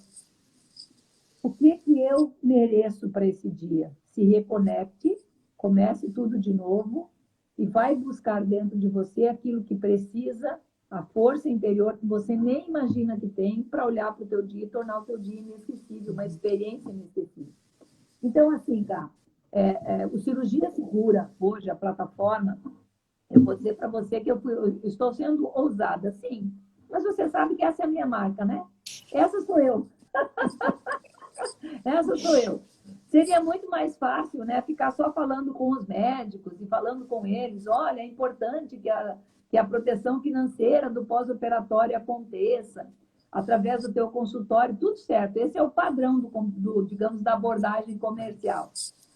o que eu mereço para esse dia? Se reconecte, comece tudo de novo e vai buscar dentro de você aquilo que precisa, a força interior que você nem imagina que tem para olhar para o teu dia e tornar o teu dia inesquecível, uma experiência inesquecível. Então, assim, Gá, o Cirurgia Segura, hoje, a plataforma, eu vou dizer para você que eu estou sendo ousada, sim, mas você sabe que essa é a minha marca, né? Essa sou eu. Essa sou eu. Seria muito mais fácil, né, ficar só falando com os médicos e falando com eles, olha, é importante que a proteção financeira do pós-operatório aconteça através do teu consultório, tudo certo. Esse é o padrão digamos, da abordagem comercial.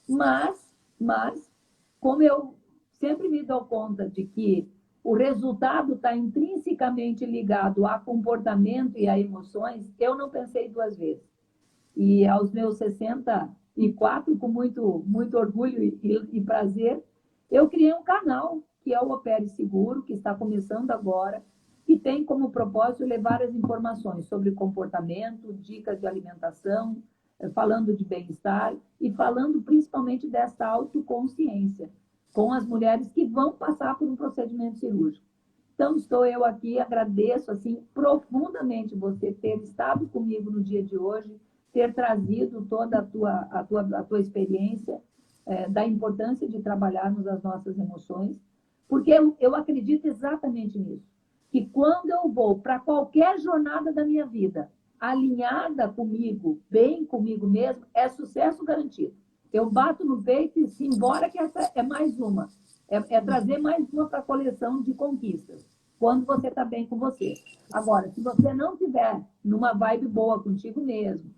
Mas, como eu sempre me dou conta de que o resultado está intrinsecamente ligado a comportamento e a emoções, eu não pensei duas vezes. E aos meus 64, com muito orgulho e prazer, eu criei um canal, que é o Opere Seguro, que está começando agora, que tem como propósito levar as informações sobre comportamento, dicas de alimentação, falando de bem-estar e falando principalmente dessa autoconsciência com as mulheres que vão passar por um procedimento cirúrgico. Então, estou eu aqui, agradeço assim profundamente você ter estado comigo no dia de hoje, ter trazido toda a tua experiência da importância de trabalharmos as nossas emoções, porque eu acredito exatamente nisso, que quando eu vou para qualquer jornada da minha vida, alinhada comigo, bem comigo mesmo, é sucesso garantido. Eu bato no peito e embora que essa é mais uma, é trazer mais uma para a coleção de conquistas, quando você está bem com você. Agora, se você não estiver numa vibe boa contigo mesmo,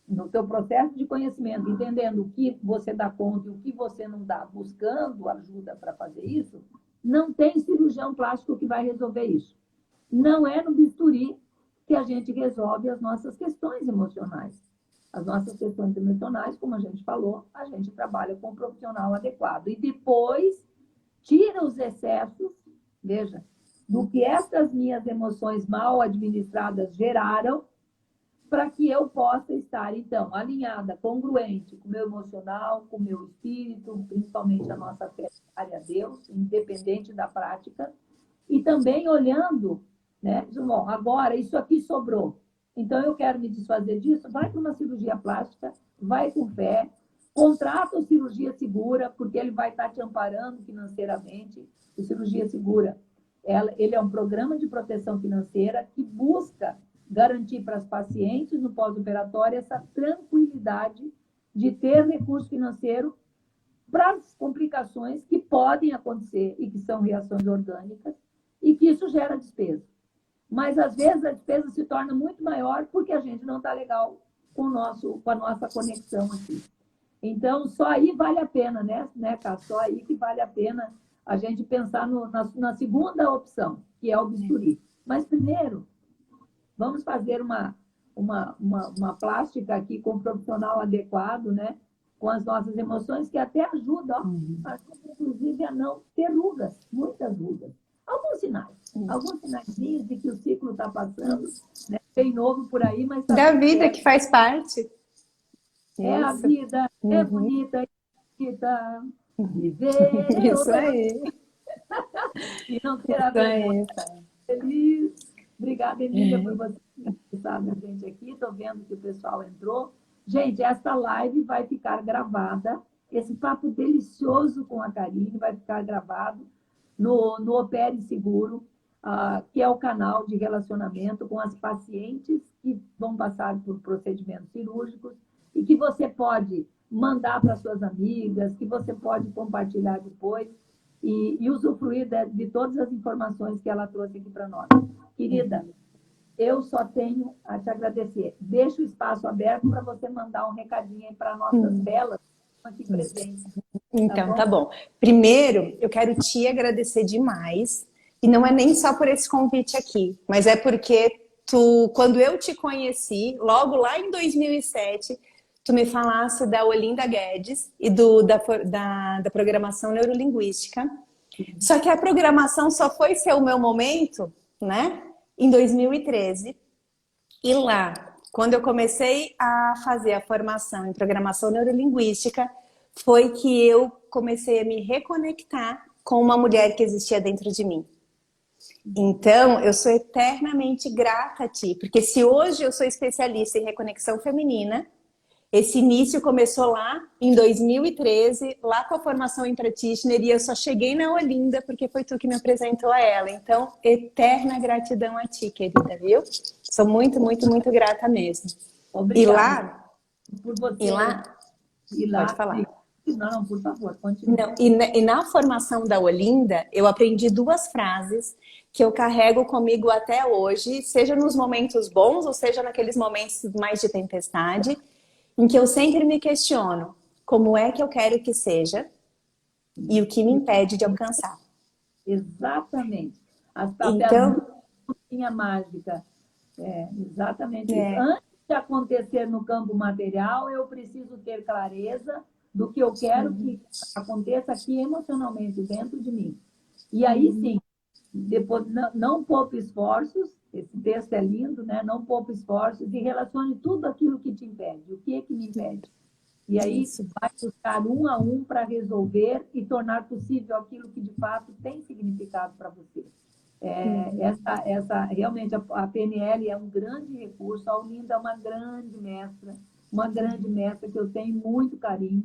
no teu processo de conhecimento, entendendo o que você dá conta e o que você não dá, buscando ajuda para fazer isso, não tem cirurgião plástico que vai resolver isso. Não é no bisturi que a gente resolve as nossas questões emocionais. As nossas questões emocionais, como a gente falou, a gente trabalha com um profissional adequado. E depois, tira os excessos, veja, do que essas minhas emoções mal administradas geraram, para que eu possa estar, então, alinhada, congruente com o meu emocional, com o meu espírito, principalmente a nossa fé a Deus, independente da prática, e também olhando, né, bom, agora isso aqui sobrou, então eu quero me desfazer disso, vai para uma cirurgia plástica, vai com fé, contrata o Cirurgia Segura, porque ele vai estar te amparando financeiramente. O Cirurgia Segura, ele é um programa de proteção financeira que busca garantir para as pacientes no pós-operatório essa tranquilidade de ter recurso financeiro para as complicações que podem acontecer e que são reações orgânicas e que isso gera despesa. Mas, às vezes, a despesa se torna muito maior porque a gente não está legal com a nossa conexão aqui. Então, só aí vale a pena, né, Cá? Só aí que vale a pena a gente pensar na segunda opção, que é o bisturi. Mas, primeiro, vamos fazer uma plástica aqui com um profissional adequado, né? Com as nossas emoções, que até ajuda, inclusive, a não ter rugas, muitas rugas. Alguns sinaizinhos de que o ciclo está passando, né? Tem novo por aí, mas...
Da vida que faz parte.
É a vida, é bonita, é bonita. Viver
Isso aí.
e não ter a
Isso aí.
vergonha. Feliz. Obrigada, Emília, por você estar com a gente aqui. Estou vendo que o pessoal entrou. Gente, esta live vai ficar gravada. Esse papo delicioso com a Karine vai ficar gravado no Opere Seguro, que é o canal de relacionamento com as pacientes que vão passar por procedimentos cirúrgicos e que você pode mandar para suas amigas, que você pode compartilhar depois e usufruir de todas as informações que ela trouxe aqui para nós. Querida, eu só tenho a te agradecer. Deixa o espaço aberto para você mandar um recadinho aí para nossas belas aqui presentes.
Então, tá bom. Primeiro, eu quero te agradecer demais. E não é nem só por esse convite aqui, mas é porque quando eu te conheci, logo lá em 2007, tu me falasse da Olinda Guedes e da programação neurolinguística. Só que a programação só foi ser o meu momento, né, em 2013. E lá, quando eu comecei a fazer a formação em programação neurolinguística, foi que eu comecei a me reconectar com uma mulher que existia dentro de mim. Então, eu sou eternamente grata a ti, porque se hoje eu sou especialista em reconexão feminina, esse início começou lá em 2013, lá com a formação em practitioner, e eu só cheguei na Olinda porque foi tu que me apresentou a ela. Então, eterna gratidão a ti, querida, viu? Sou muito, muito, muito grata mesmo.
Obrigada por você.
E lá, pode falar.
Não, por favor, continue.
Não, e na formação da Olinda, eu aprendi duas frases que eu carrego comigo até hoje, seja nos momentos bons ou seja naqueles momentos mais de tempestade, em que eu sempre me questiono como é que eu quero que seja e o que me impede de alcançar.
Exatamente.
Então,
a mágica. Exatamente isso. Antes de acontecer no campo material, eu preciso ter clareza do que eu quero que aconteça aqui emocionalmente dentro de mim. E aí sim, depois não poupe esforços, esse texto é lindo, né? Não poupe esforços e relacione tudo aquilo que te impede. O que é que me impede? E aí vai buscar um a um para resolver e tornar possível aquilo que de fato tem significado para você. Realmente a PNL é um grande recurso, a Olinda é uma grande mestra que eu tenho muito carinho.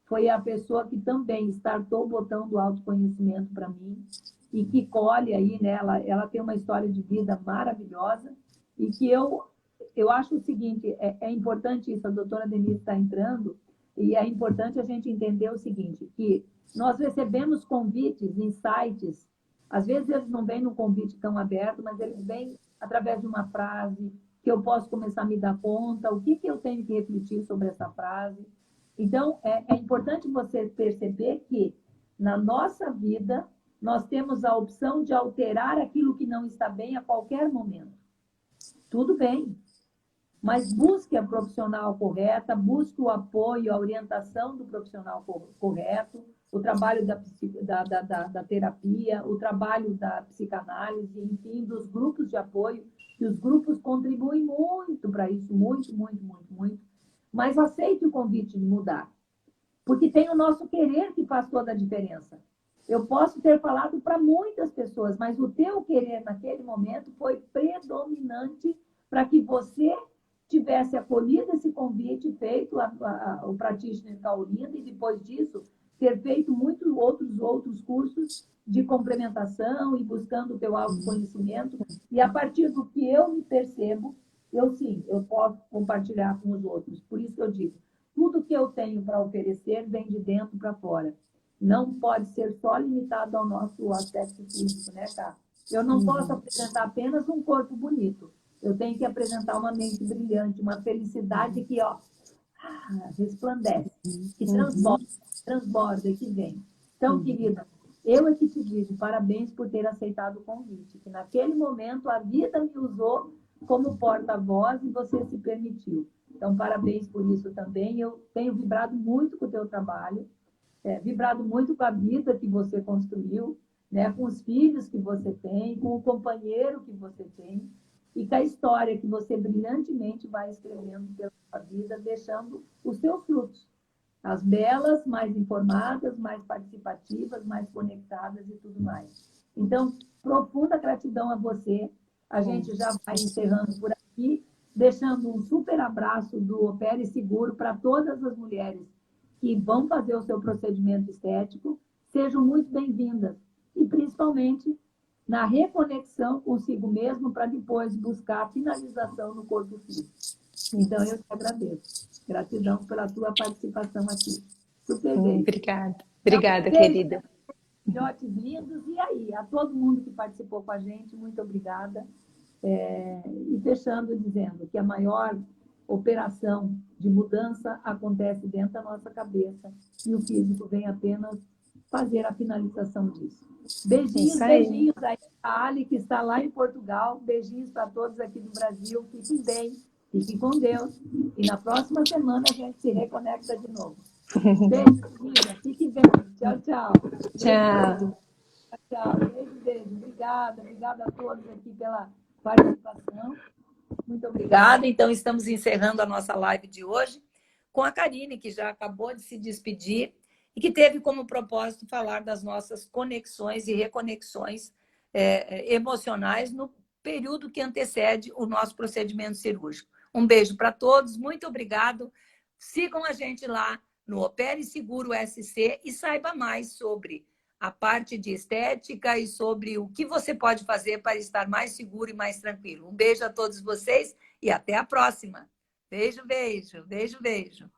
Foi a pessoa que também startou o botão do autoconhecimento para mim e que colhe aí, né? Ela tem uma história de vida maravilhosa e que eu acho o seguinte, é importante isso, a doutora Denise está entrando, e é importante a gente entender o seguinte, que nós recebemos convites em sites, às vezes eles não vêm num convite tão aberto, mas eles vêm através de uma frase que eu posso começar a me dar conta, o que eu tenho que refletir sobre essa frase. Então, é importante você perceber que na nossa vida nós temos a opção de alterar aquilo que não está bem a qualquer momento. Tudo bem, mas busque a profissional correta, busque o apoio, a orientação do profissional correto, o trabalho da terapia, o trabalho da psicanálise, enfim, dos grupos de apoio, que os grupos contribuem muito para isso, muito, muito, muito, muito. Mas aceite o convite de mudar, porque tem o nosso querer que faz toda a diferença. Eu posso ter falado para muitas pessoas, mas o teu querer naquele momento foi predominante para que você tivesse acolhido esse convite, feito o Practitioner com a Olinda, e depois disso ter feito muitos outros cursos de complementação e buscando o teu autoconhecimento. E a partir do que eu me percebo, eu posso compartilhar com os outros. Por isso que eu digo, tudo que eu tenho para oferecer vem de dentro para fora. Não pode ser só limitado ao nosso aspecto físico, né, Cá? Eu não posso apresentar apenas um corpo bonito. Eu tenho que apresentar uma mente brilhante, uma felicidade que, resplandece, que transborda e que vem. Então, querida, eu é que te digo parabéns por ter aceitado o convite, que naquele momento a vida me usou como porta-voz e você se permitiu. Então, parabéns por isso também. Eu tenho vibrado muito com o teu trabalho, vibrado muito com a vida que você construiu, né, com os filhos que você tem, com o companheiro que você tem, e com a história que você brilhantemente vai escrevendo pela sua vida, deixando os seus frutos. as belas, mais informadas, mais participativas, mais conectadas e tudo mais. Então, profunda gratidão a você. A gente já vai encerrando por aqui, deixando um super abraço do Opere Seguro para todas as mulheres que vão fazer o seu procedimento estético. Sejam muito bem-vindas. E, principalmente, na reconexão consigo mesmo para depois buscar a finalização no corpo físico. Então, eu te agradeço. Gratidão pela tua participação aqui. Super bem.
Obrigada. Obrigada, querida.
Filhotes lindos. E aí, a todo mundo que participou com a gente, muito obrigada. E fechando dizendo que a maior operação de mudança acontece dentro da nossa cabeça e o físico vem apenas fazer a finalização disso. Beijinhos, beijinhos aí a Ali, que está lá em Portugal. Beijinhos para todos aqui do Brasil. Fiquem bem, fiquem com Deus. E na próxima semana a gente se reconecta de novo. Beijo, querida. Fiquem bem. Tchau, tchau.
Tchau.
Tchau. Beijo, beijo. Obrigada. Obrigada a todos aqui pela participação. Muito obrigada. Então, estamos encerrando a nossa live de hoje com a Karine, que já acabou de se despedir e que teve como propósito falar das nossas conexões e reconexões emocionais no período que antecede o nosso procedimento cirúrgico. Um beijo para todos, muito obrigado. Sigam a gente lá no Opere Seguro SC e saiba mais sobre a parte de estética e sobre o que você pode fazer para estar mais seguro e mais tranquilo. Um beijo a todos vocês e até a próxima. Beijo, beijo, beijo, beijo.